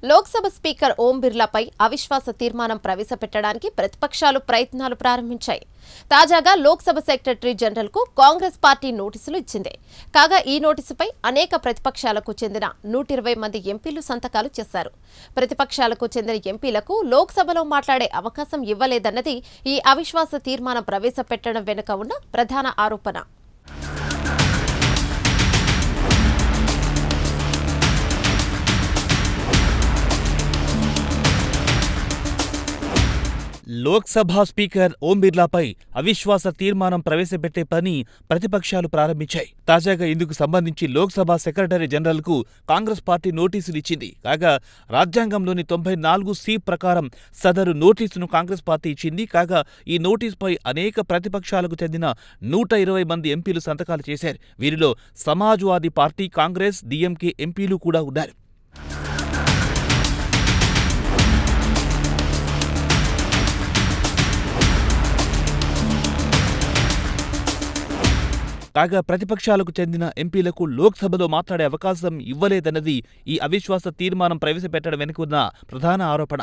Lok Sabha speaker ఓం బిర్లాపై అవిశ్వాస తీర్మానం ప్రవేశపెట్టడానికి ప్రతిపక్షాలు ప్రయత్నాలు ప్రారంభించాయి. తాజాగా లోక్సభ సెక్రటరీ జనరల్కు కాంగ్రెస్ పార్టీ నోటీసులు ఇచ్చింది. కాగా ఈ నోటీసుపై అనేక ప్రతిపక్షాలకు చెందిన 120 మంది ఎంపీలు సంతకాలు చేశారు. ప్రతిపక్షాలకు చెందిన ఎంపీలకు లోక్సభలో మాట్లాడే అవకాశం ఇవ్వలేదన్నది ఈ అవిశ్వాస తీర్మానం ప్రవేశపెట్టడం వెనుక ఉన్న ప్రధాన ఆరోపణ. లోక్సభ స్పీకర్ ఓం బిర్లాపై అవిశ్వాస తీర్మానం ప్రవేశపెట్టే పని ప్రతిపక్షాలు ప్రారంభించాయి. తాజాగా ఇందుకు సంబంధించి లోక్సభ సెక్రటరీ జనరల్కు కాంగ్రెస్ పార్టీ నోటీసులు ఇచ్చింది. కాగా రాజ్యాంగంలోని 94C ప్రకారం సదరు నోటీసును కాంగ్రెస్ పార్టీ ఇచ్చింది. కాగా ఈ నోటీసుపై అనేక ప్రతిపక్షాలకు చెందిన 120 మంది ఎంపీలు సంతకాలు చేశారు. వీరిలో సమాజ్వాదీ పార్టీ, కాంగ్రెస్, DMK ఎంపీలు కూడా ఉన్నారు. కాగా ప్రతిపక్షాలకు చెందిన ఎంపీలకు లోక్సభలో మాట్లాడే అవకాశం ఇవ్వలేదన్నది ఈ అవిశ్వాస తీర్మానం ప్రవేశపెట్టడం వెనుకున్న ప్రధాన ఆరోపణ.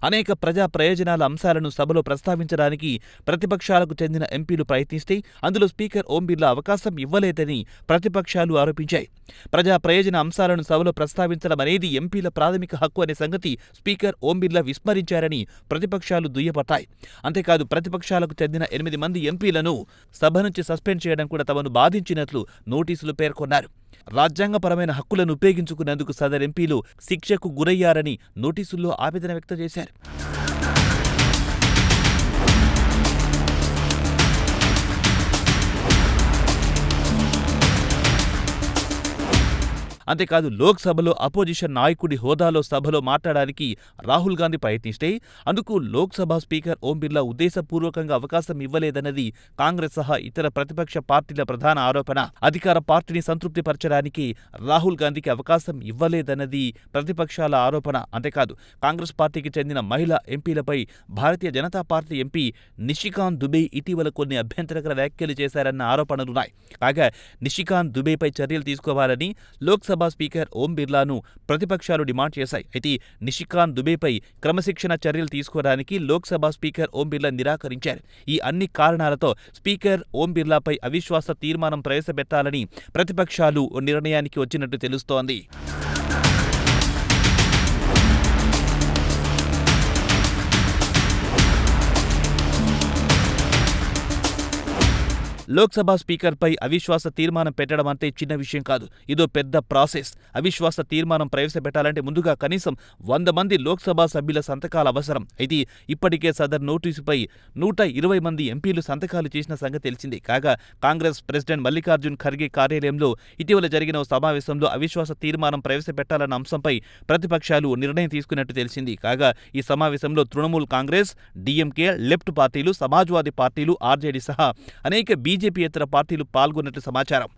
అనేక ప్రజా ప్రయోజనాల అంశాలను సభలో ప్రస్తావించడానికి ప్రతిపక్షాలకు చెందిన ఎంపీలు ప్రయత్నిస్తే అందులో స్పీకర్ ఓం బిర్లా అవకాశం ఇవ్వలేదని ప్రతిపక్షాలు ఆరోపించాయి. ప్రజా ప్రయోజన అంశాలను సభలో ప్రస్తావించడం అనేది ఎంపీల ప్రాథమిక హక్కు అనే సంగతి స్పీకర్ ఓం బిర్లా విస్మరించారని ప్రతిపక్షాలు దుయ్యబట్టాయి. అంతేకాదు ప్రతిపక్షాలకు చెందిన 8 మంది ఎంపీలను సభ నుంచి సస్పెండ్ చేయడం కూడా తమను బాధించినట్లు నోటీసులు పేర్కొన్నారు. రాజ్యాంగపరమైన హక్కులను ఉపయోగించుకునేందుకు సదరు ఎంపీలు శిక్షకు గురయ్యారని నోటీసుల్లో ఆవేదన వ్యక్తం చేశారు. అంతేకాదు లోక్సభలో అపోజిషన్ నాయకుడి హోదాలో సభలో మాట్లాడడానికి రాహుల్ గాంధీ ప్రయత్నిస్తే అందుకు లోక్సభ స్పీకర్ ఓం బిర్లా ఉద్దేశపూర్వకంగా అవకాశం ఇవ్వలేదన్నది కాంగ్రెస్ సహా ఇతర ప్రతిపక్ష పార్టీల ప్రధాన ఆరోపణ. అధికార పార్టీని సంతృప్తిపరచడానికి రాహుల్ గాంధీకి అవకాశం ఇవ్వలేదన్నది ప్రతిపక్షాల ఆరోపణ. అంతేకాదు కాంగ్రెస్ పార్టీకి చెందిన మహిళా ఎంపీలపై భారతీయ జనతా పార్టీ ఎంపీ నిషికాంత్ దుబే ఇటీవల కొన్ని అభ్యంతరకర వ్యాఖ్యలు చేశారన్న ఆరోపణలున్నాయి. కాగా నిషికాంత్ దుబేపై చర్యలు తీసుకోవాలని లోక్సభ స్పీకర్ ఓం బిర్లాను ప్రతిపక్షాలు డిమాండ్ చేశాయి. అయితే నిషికాంత్ దుబేపై క్రమశిక్షణ చర్యలు తీసుకోవడానికి లోక్సభ స్పీకర్ ఓం బిర్లా నిరాకరించారు. ఈ అన్ని కారణాలతో స్పీకర్ ఓం బిర్లాపై అవిశ్వాస తీర్మానం ప్రవేశపెట్టాలని ప్రతిపక్షాలు ఓ నిర్ణయానికి వచ్చినట్టు తెలుస్తోంది. లోక్సభ స్పీకర్పై అవిశ్వాస తీర్మానం పెట్టడం అంటే చిన్న విషయం కాదు. ఇదో పెద్ద ప్రాసెస్. అవిశ్వాస తీర్మానం ప్రవేశపెట్టాలంటే ముందుగా కనీసం 100 మంది లోక్సభ సభ్యుల సంతకాల అవసరం. అయితే ఇప్పటికే సదర్ నోటీసుపై 120 మంది ఎంపీలు సంతకాలు చేసిన సంగతి తెలిసిందే. కాగా కాంగ్రెస్ ప్రెసిడెంట్ మల్లికార్జున్ ఖర్గే కార్యాలయంలో ఇటీవల జరిగిన ఓ సమావేశంలో అవిశ్వాస తీర్మానం ప్రవేశపెట్టాలన్న అంశంపై ప్రతిపక్షాలు నిర్ణయం తీసుకున్నట్టు తెలిసింది. కాగా ఈ సమావేశంలో తృణమూల్ కాంగ్రెస్, DMK, లెఫ్ట్ పార్టీలు, సమాజ్వాదీ పార్టీలు, RJD సహా అనేక బీజేపీయేతర పార్టీలు పాల్గొన్నట్టు సమాచారం.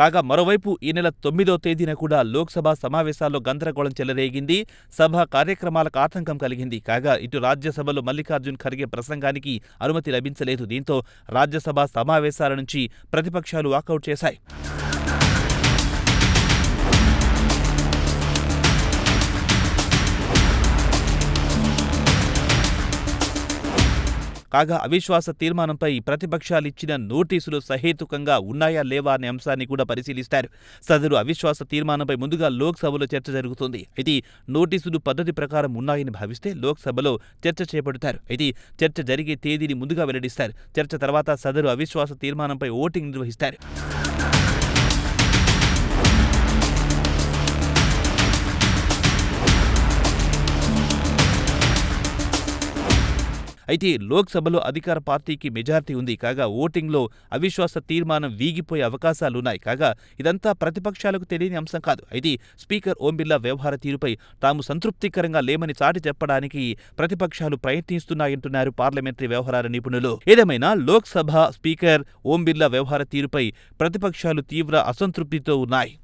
కాగా మరోవైపు ఈ నెల 9వ తేదీన కూడా లోక్సభ సమావేశాల్లో గందరగోళం చెలరేగింది. సభ కార్యక్రమాలకు ఆటంకం కలిగింది. కాగా ఇటు రాజ్యసభలో మల్లికార్జున్ ఖర్గే ప్రసంగానికి అనుమతి లభించలేదు. దీంతో రాజ్యసభ సమావేశాల నుంచి ప్రతిపక్షాలు వాకౌట్ చేశాయి. కాగా అవిశ్వాస తీర్మానంపై ప్రతిపక్షాలు ఇచ్చిన నోటీసులు సహేతుకంగా ఉన్నాయా లేవా అనే అంశాన్ని కూడా పరిశీలిస్తారు. సదరు అవిశ్వాస తీర్మానంపై ముందుగా లోక్సభలో చర్చ జరుగుతుంది. అయితే నోటీసులు పద్ధతి ప్రకారం ఉన్నాయని భావిస్తే లోక్సభలో చర్చ చేపడతారు. అయితే చర్చ జరిగే తేదీని ముందుగా వెల్లడిస్తారు. చర్చ తర్వాత సదరు అవిశ్వాస తీర్మానంపై ఓటింగ్ నిర్వహిస్తారు. అయితే లోక్సభలో అధికార పార్టీకి మెజార్టీ ఉంది. కాగా ఓటింగ్లో అవిశ్వాస తీర్మానం వీగిపోయే అవకాశాలున్నాయి. కాగా ఇదంతా ప్రతిపక్షాలకు తెలియని అంశం కాదు. అయితే స్పీకర్ ఓం బిర్లా వ్యవహార తీరుపై తాము సంతృప్తికరంగా లేమని చాటి చెప్పడానికి ప్రతిపక్షాలు ప్రయత్నిస్తున్నాయంటున్నారు పార్లమెంటరీ వ్యవహారాల నిపుణులు. ఏదేమైనా లోక్సభ స్పీకర్ ఓం బిర్లా వ్యవహార తీరుపై ప్రతిపక్షాలు తీవ్ర అసంతృప్తితో ఉన్నాయి.